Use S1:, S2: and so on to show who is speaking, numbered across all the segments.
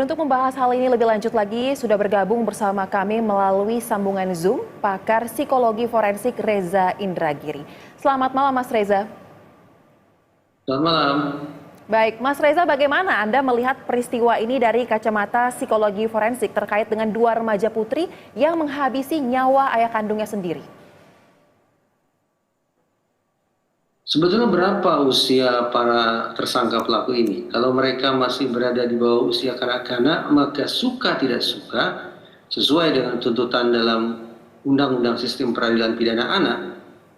S1: Untuk membahas hal ini lebih lanjut lagi, sudah bergabung bersama kami melalui sambungan Zoom, pakar psikologi forensik Reza Indragiri. Selamat malam, Mas Reza.
S2: Selamat malam.
S1: Baik, Mas Reza, bagaimana Anda melihat peristiwa ini dari kacamata psikologi forensik terkait dengan dua remaja putri yang menghabisi nyawa ayah kandungnya sendiri?
S2: Sebetulnya berapa usia para tersangka pelaku ini? Kalau mereka masih berada di bawah usia kanak-kanak, maka suka tidak suka, sesuai dengan tuntutan dalam Undang-Undang Sistem Peradilan Pidana Anak,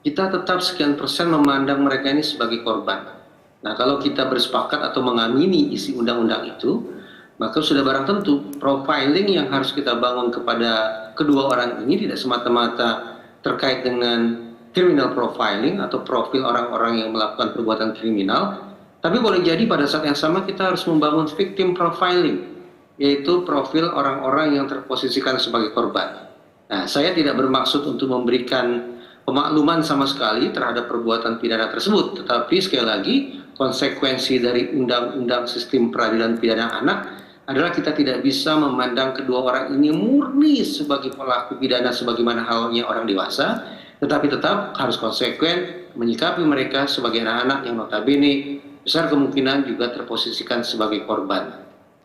S2: kita tetap sekian persen memandang mereka ini sebagai korban. Nah, kalau kita bersepakat atau mengamini isi undang-undang itu, maka sudah barang tentu profiling yang harus kita bangun kepada kedua orang ini tidak semata-mata terkait dengan criminal profiling atau profil orang-orang yang melakukan perbuatan kriminal, tapi boleh jadi pada saat yang sama kita harus membangun victim profiling, yaitu profil orang-orang yang terposisikan sebagai korban. Nah, saya tidak bermaksud untuk memberikan pemakluman sama sekali terhadap perbuatan pidana tersebut, tetapi sekali lagi konsekuensi dari Undang-Undang Sistem Peradilan Pidana Anak adalah kita tidak bisa memandang kedua orang ini murni sebagai pelaku pidana sebagaimana halnya orang dewasa, tetapi tetap harus konsekuen menyikapi mereka sebagai anak-anak yang notabene besar kemungkinan juga terposisikan sebagai korban.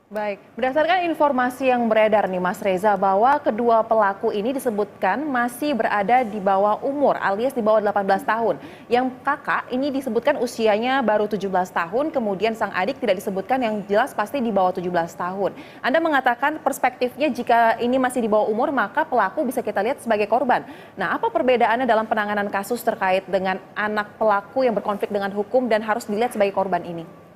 S1: Baik, berdasarkan informasi yang beredar nih Mas Reza bahwa kedua pelaku ini disebutkan masih berada di bawah umur alias di bawah 18 tahun. Yang kakak ini disebutkan usianya baru 17 tahun, kemudian sang adik tidak disebutkan, yang jelas pasti di bawah 17 tahun. Anda mengatakan perspektifnya jika ini masih di bawah umur maka pelaku bisa kita lihat sebagai korban. Nah, apa perbedaannya dalam penanganan kasus terkait dengan anak pelaku yang berkonflik dengan hukum dan harus dilihat sebagai korban ini?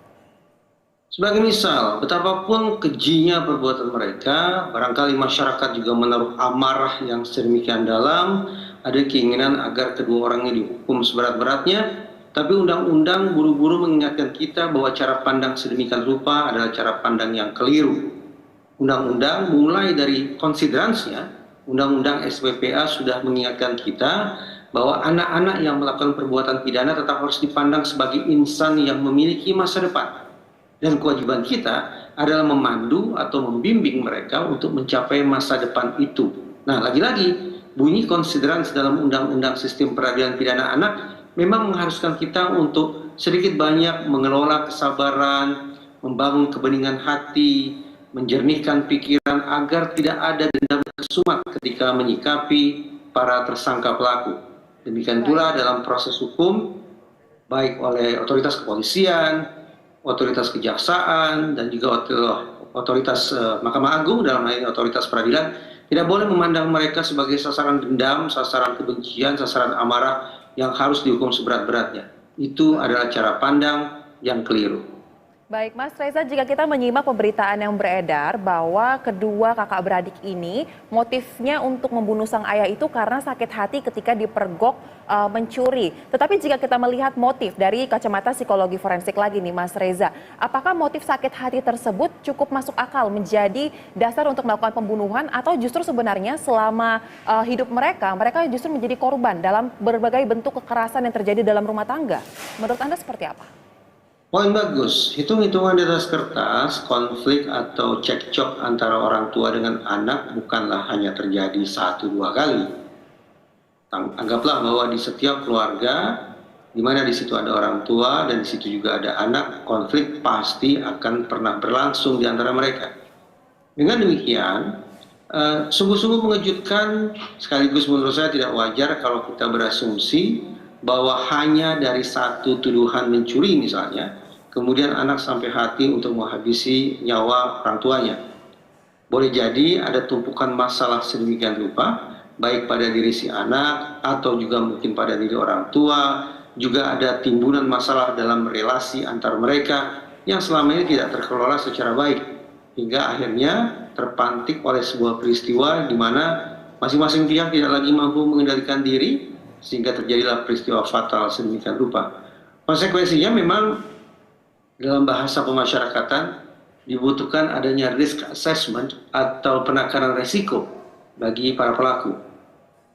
S2: Sebagai misal, betapapun kejinya perbuatan mereka, barangkali masyarakat juga menaruh amarah yang sedemikian dalam, ada keinginan agar kedua orang ini dihukum seberat-beratnya, tapi undang-undang buru-buru mengingatkan kita bahwa cara pandang sedemikian rupa adalah cara pandang yang keliru. Undang-undang mulai dari konsideransinya, Undang-Undang SPPA sudah mengingatkan kita bahwa anak-anak yang melakukan perbuatan pidana tetap harus dipandang sebagai insan yang memiliki masa depan. Dan kewajiban kita adalah memandu atau membimbing mereka untuk mencapai masa depan itu. Nah, lagi-lagi, bunyi konsideransi dalam Undang-Undang Sistem Peradilan Pidana Anak memang mengharuskan kita untuk sedikit banyak mengelola kesabaran, membangun kebeningan hati, menjernihkan pikiran agar tidak ada dendam kesumat ketika menyikapi para tersangka pelaku. Demikian pula dalam proses hukum, baik oleh otoritas kepolisian, otoritas kejaksaan, dan juga otoritas Mahkamah Agung dalam hal ini otoritas peradilan, tidak boleh memandang mereka sebagai sasaran dendam, sasaran kebencian, sasaran amarah yang harus dihukum seberat-beratnya. Itu adalah cara pandang yang keliru.
S1: Baik, Mas Reza, jika kita menyimak pemberitaan yang beredar bahwa kedua kakak beradik ini motifnya untuk membunuh sang ayah itu karena sakit hati ketika dipergok mencuri. Tetapi jika kita melihat motif dari kacamata psikologi forensik lagi nih Mas Reza, apakah motif sakit hati tersebut cukup masuk akal menjadi dasar untuk melakukan pembunuhan atau justru sebenarnya selama hidup mereka justru menjadi korban dalam berbagai bentuk kekerasan yang terjadi dalam rumah tangga? Menurut Anda seperti apa?
S2: Poin bagus, hitung-hitungan di atas kertas, konflik atau cekcok antara orang tua dengan anak bukanlah hanya terjadi 1-2 kali. Anggaplah bahwa di setiap keluarga, di mana di situ ada orang tua dan di situ juga ada anak, konflik pasti akan pernah berlangsung di antara mereka. Dengan demikian, sungguh-sungguh mengejutkan, sekaligus menurut saya tidak wajar kalau kita berasumsi bahwa hanya dari satu tuduhan mencuri misalnya, kemudian anak sampai hati untuk menghabisi nyawa orang tuanya. Boleh jadi ada tumpukan masalah sedemikian rupa, baik pada diri si anak atau juga mungkin pada diri orang tua, juga ada timbunan masalah dalam relasi antar mereka yang selama ini tidak terkelola secara baik, hingga akhirnya terpantik oleh sebuah peristiwa di mana masing-masing pihak tidak lagi mampu mengendalikan diri, sehingga terjadilah peristiwa fatal sedemikian rupa. Konsekuensinya memang dalam bahasa pemasyarakatan dibutuhkan adanya risk assessment atau penakaran resiko bagi para pelaku.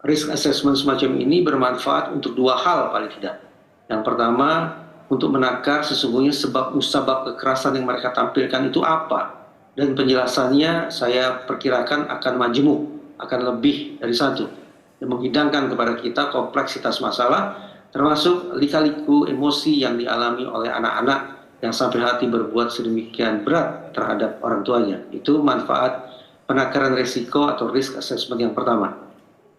S2: Risk assessment semacam ini bermanfaat untuk dua hal paling tidak. Yang pertama, untuk menakar sesungguhnya sebab musabab kekerasan yang mereka tampilkan itu apa. dan penjelasannya saya perkirakan akan majemuk, akan lebih dari satu, dan menghidangkan kepada kita kompleksitas masalah, termasuk lika-liku emosi yang dialami oleh anak-anak yang sampai hati berbuat sedemikian berat terhadap orang tuanya. Itu manfaat penakaran risiko atau risk assessment yang pertama.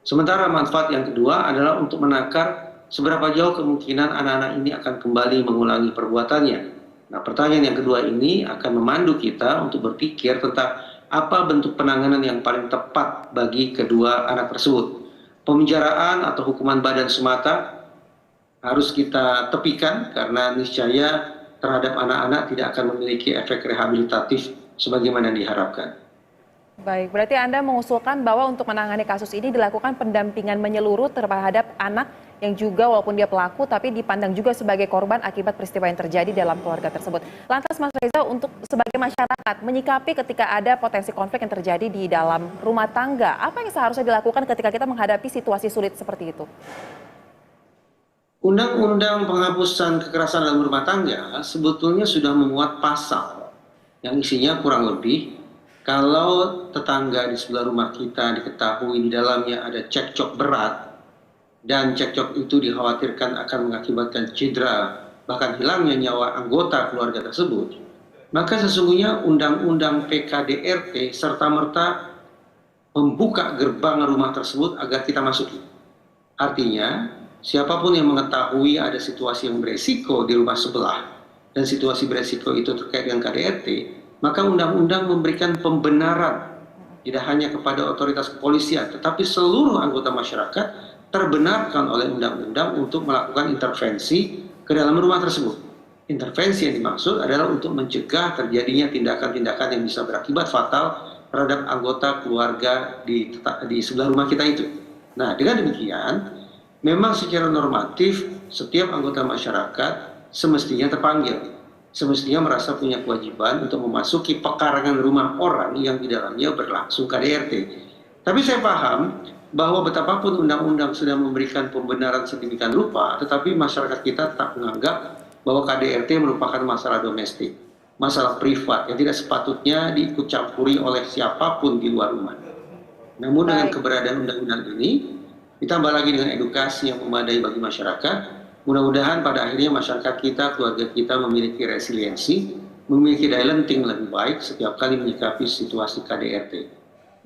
S2: Sementara manfaat yang kedua adalah untuk menakar seberapa jauh kemungkinan anak-anak ini akan kembali mengulangi perbuatannya. Nah, pertanyaan yang kedua ini akan memandu kita untuk berpikir tentang apa bentuk penanganan yang paling tepat bagi kedua anak tersebut. Pemenjaraan atau hukuman badan semata harus kita tepikan karena niscaya terhadap anak-anak tidak akan memiliki efek rehabilitatif sebagaimana diharapkan.
S1: Baik, berarti Anda mengusulkan bahwa untuk menangani kasus ini dilakukan pendampingan menyeluruh terhadap anak yang juga walaupun dia pelaku tapi dipandang juga sebagai korban akibat peristiwa yang terjadi dalam keluarga tersebut. Lantas Mas Reza, untuk sebagai masyarakat menyikapi ketika ada potensi konflik yang terjadi di dalam rumah tangga, apa yang seharusnya dilakukan ketika kita menghadapi situasi sulit seperti itu?
S2: Undang-undang penghapusan kekerasan dalam rumah tangga sebetulnya sudah memuat pasal yang isinya kurang lebih kalau tetangga di sebelah rumah kita diketahui di dalamnya ada cekcok berat dan cekcok itu dikhawatirkan akan mengakibatkan cedera bahkan hilangnya nyawa anggota keluarga tersebut, maka sesungguhnya undang-undang PKDRT serta-merta membuka gerbang rumah tersebut agar kita masuki. Artinya, siapapun yang mengetahui ada situasi yang beresiko di rumah sebelah dan situasi beresiko itu terkait dengan KDRT, maka undang-undang memberikan pembenaran tidak hanya kepada otoritas kepolisian, tetapi seluruh anggota masyarakat terbenarkan oleh undang-undang untuk melakukan intervensi ke dalam rumah tersebut. Intervensi yang dimaksud adalah untuk mencegah terjadinya tindakan-tindakan yang bisa berakibat fatal terhadap anggota keluarga di sebelah rumah kita itu. Nah, dengan demikian, memang secara normatif setiap anggota masyarakat semestinya terpanggil, semestinya merasa punya kewajiban untuk memasuki pekarangan rumah orang yang di dalamnya berlangsung KDRT. Tapi saya paham bahwa betapapun undang-undang sudah memberikan pembenaran sedemikian rupa, tetapi masyarakat kita tetap menganggap bahwa KDRT merupakan masalah domestik, masalah privat yang tidak sepatutnya diikut campuri oleh siapapun di luar rumah. Namun dengan keberadaan undang-undang ini, ditambah lagi dengan edukasi yang memadai bagi masyarakat, mudah-mudahan pada akhirnya masyarakat kita, keluarga kita memiliki resiliensi, memiliki daya lenting lebih baik setiap kali menyikapi situasi KDRT.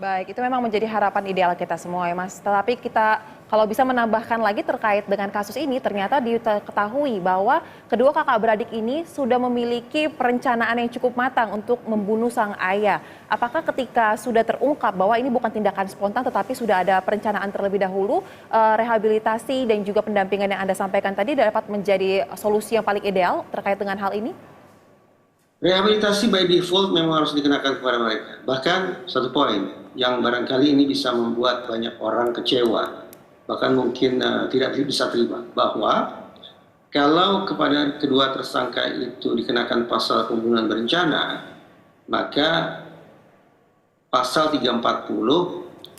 S1: Baik, itu memang menjadi harapan ideal kita semua ya Mas. Tetapi kita kalau bisa menambahkan lagi terkait dengan kasus ini, ternyata diketahui bahwa kedua kakak beradik ini sudah memiliki perencanaan yang cukup matang untuk membunuh sang ayah. Apakah ketika sudah terungkap bahwa ini bukan tindakan spontan tetapi sudah ada perencanaan terlebih dahulu, rehabilitasi dan juga pendampingan yang Anda sampaikan tadi dapat menjadi solusi yang paling ideal terkait dengan hal ini?
S2: Rehabilitasi by default memang harus dikenakan kepada mereka. Bahkan satu poin yang barangkali ini bisa membuat banyak orang kecewa, bahkan mungkin tidak bisa terima, bahwa kalau kepada kedua tersangka itu dikenakan pasal pembunuhan berencana, maka pasal 340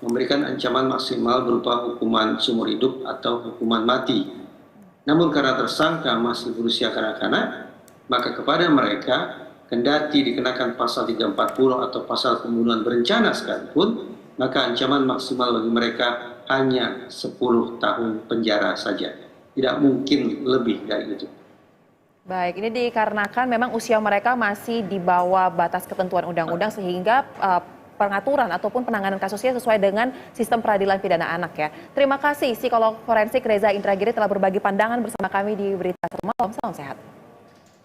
S2: memberikan ancaman maksimal berupa hukuman seumur hidup atau hukuman mati. Namun karena tersangka masih berusia kanak-kanak, maka kepada mereka kendati dikenakan pasal 340 atau pasal pembunuhan berencana sekalipun, maka ancaman maksimal bagi mereka hanya 10 tahun penjara saja. Tidak mungkin lebih dari itu.
S1: Baik, ini dikarenakan memang usia mereka masih di bawah batas ketentuan undang-undang sehingga pengaturan ataupun penanganan kasusnya sesuai dengan sistem peradilan pidana anak ya. Terima kasih psikolog forensik Reza Indragiri telah berbagi pandangan bersama kami di Berita Satu Malam. Salam sehat.